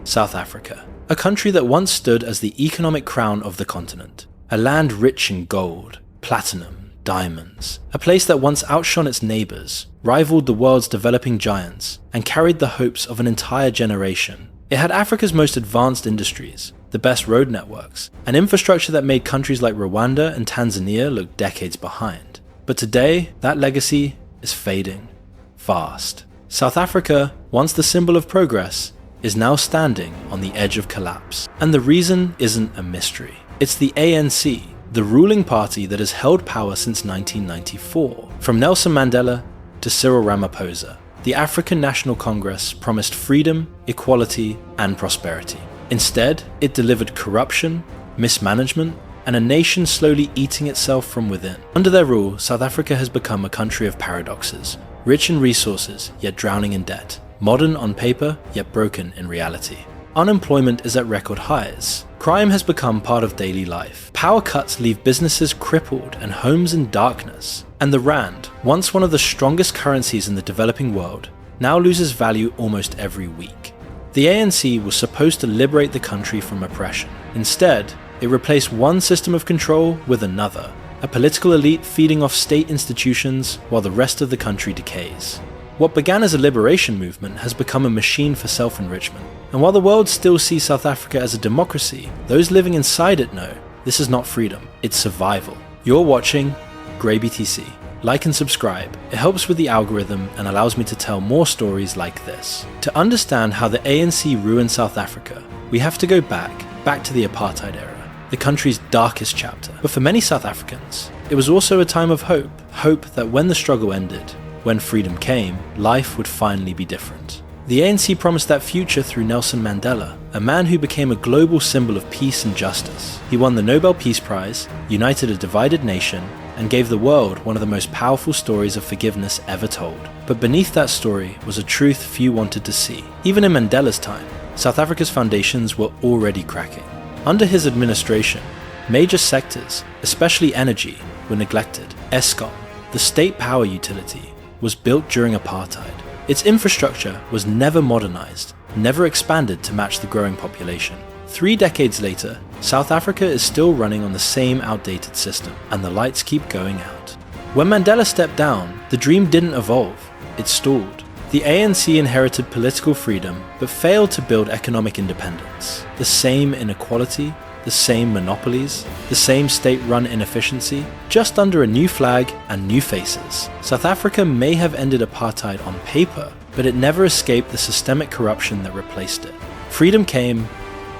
South Africa, a country that once stood as the economic crown of the continent, a land rich in gold, platinum, diamonds, a place that once outshone its neighbours, rivaled the world's developing giants, and carried the hopes of an entire generation. It had Africa's most advanced industries, the best road networks, and infrastructure that made countries like Rwanda and Tanzania look decades behind. But today, that legacy is fading fast. South Africa, once the symbol of progress, is now standing on the edge of collapse. And the reason isn't a mystery. It's the ANC, the ruling party that has held power since 1994. From Nelson Mandela to Cyril Ramaphosa, the African National Congress promised freedom, equality, and prosperity. Instead, it delivered corruption, mismanagement, and a nation slowly eating itself from within. Under their rule, South Africa has become a country of paradoxes, rich in resources, yet drowning in debt, modern on paper, yet broken in reality. Unemployment is at record highs. Crime has become part of daily life. Power cuts leave businesses crippled and homes in darkness. And the rand, once one of the strongest currencies in the developing world, now loses value almost every week. The ANC was supposed to liberate the country from oppression. Instead, it replaced one system of control with another, a political elite feeding off state institutions while the rest of the country decays. What began as a liberation movement has become a machine for self-enrichment. And while the world still sees South Africa as a democracy, those living inside it know this is not freedom, it's survival. You're watching Grey BTC. Like and subscribe. It helps with the algorithm and allows me to tell more stories like this. To understand how the ANC ruined South Africa, we have to go back to the apartheid era, the country's darkest chapter. But for many South Africans, it was also a time of hope. Hope that when the struggle ended, when freedom came, life would finally be different. The ANC promised that future through Nelson Mandela, a man who became a global symbol of peace and justice. He won the Nobel Peace Prize, united a divided nation, and gave the world one of the most powerful stories of forgiveness ever told. But beneath that story was a truth few wanted to see. Even in Mandela's time, South Africa's foundations were already cracking. Under his administration, major sectors, especially energy, were neglected. Eskom, the state power utility, was built during apartheid. Its infrastructure was never modernized, never expanded to match the growing population. 3 decades later, South Africa is still running on the same outdated system, and the lights keep going out. When Mandela stepped down, the dream didn't evolve, it stalled. The ANC inherited political freedom, but failed to build economic independence. The same inequality, the same monopolies, the same state-run inefficiency, just under a new flag and new faces. South Africa may have ended apartheid on paper, but it never escaped the systemic corruption that replaced it. Freedom came,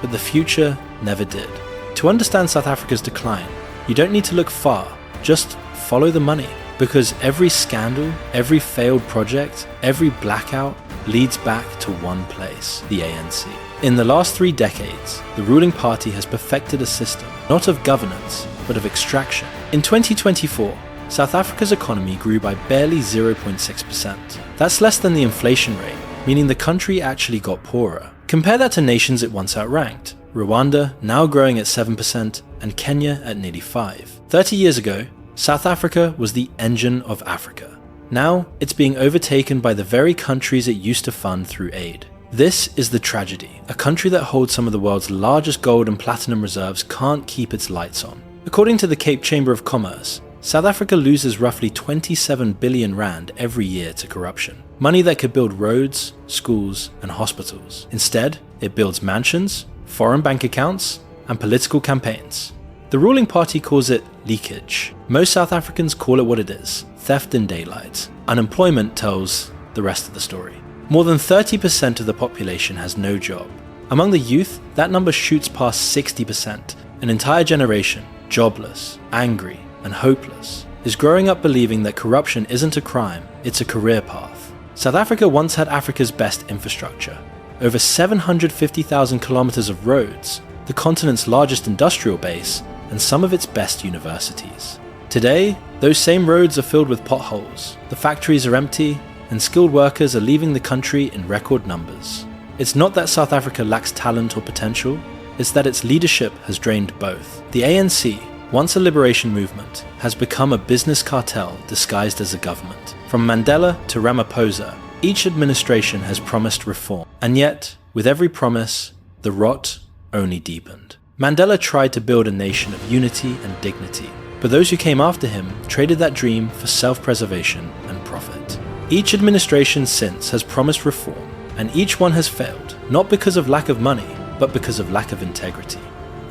but the future never did. To understand South Africa's decline, you don't need to look far, just follow the money. Because every scandal, every failed project, every blackout leads back to one place, the ANC. In the last 3 decades, the ruling party has perfected a system, not of governance, but of extraction. In 2024, South Africa's economy grew by barely 0.6%. That's less than the inflation rate, meaning the country actually got poorer. Compare that to nations it once outranked. Rwanda, now growing at 7%, and Kenya at nearly 5%. 30 years ago, South Africa was the engine of Africa. Now, it's being overtaken by the very countries it used to fund through aid. This is the tragedy. A country that holds some of the world's largest gold and platinum reserves can't keep its lights on. According to the Cape Chamber of Commerce, South Africa loses roughly 27 billion rand every year to corruption. Money that could build roads, schools, and hospitals. Instead, it builds mansions, foreign bank accounts, and political campaigns. The ruling party calls it leakage. Most South Africans call it what it is, theft in daylight. Unemployment tells the rest of the story. More than 30% of the population has no job. Among the youth, that number shoots past 60%. An entire generation, jobless, angry, and hopeless, is growing up believing that corruption isn't a crime, it's a career path. South Africa once had Africa's best infrastructure. Over 750,000 kilometers of roads, the continent's largest industrial base, and some of its best universities. Today, those same roads are filled with potholes, the factories are empty, and skilled workers are leaving the country in record numbers. It's not that South Africa lacks talent or potential, it's that its leadership has drained both. The ANC, once a liberation movement, has become a business cartel disguised as a government. From Mandela to Ramaphosa, each administration has promised reform. And yet, with every promise, the rot only deepened. Mandela tried to build a nation of unity and dignity, but those who came after him traded that dream for self-preservation and profit. Each administration since has promised reform, and each one has failed, not because of lack of money, but because of lack of integrity.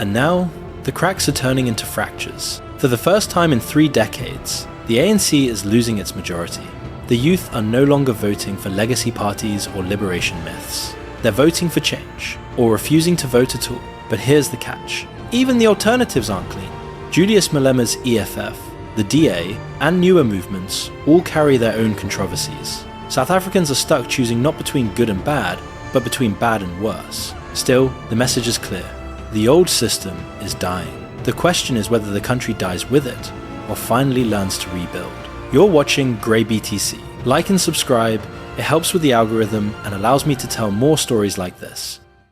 And now, the cracks are turning into fractures. For the first time in 3 decades, the ANC is losing its majority. The youth are no longer voting for legacy parties or liberation myths. They're voting for change, or refusing to vote at all. But here's the catch. Even the alternatives aren't clean. Julius Malema's EFF, the DA, and newer movements all carry their own controversies. South Africans are stuck choosing not between good and bad, but between bad and worse. Still, the message is clear. The old system is dying. The question is whether the country dies with it, or finally learns to rebuild. You're watching Grey BTC. Like and subscribe, it helps with the algorithm and allows me to tell more stories like this.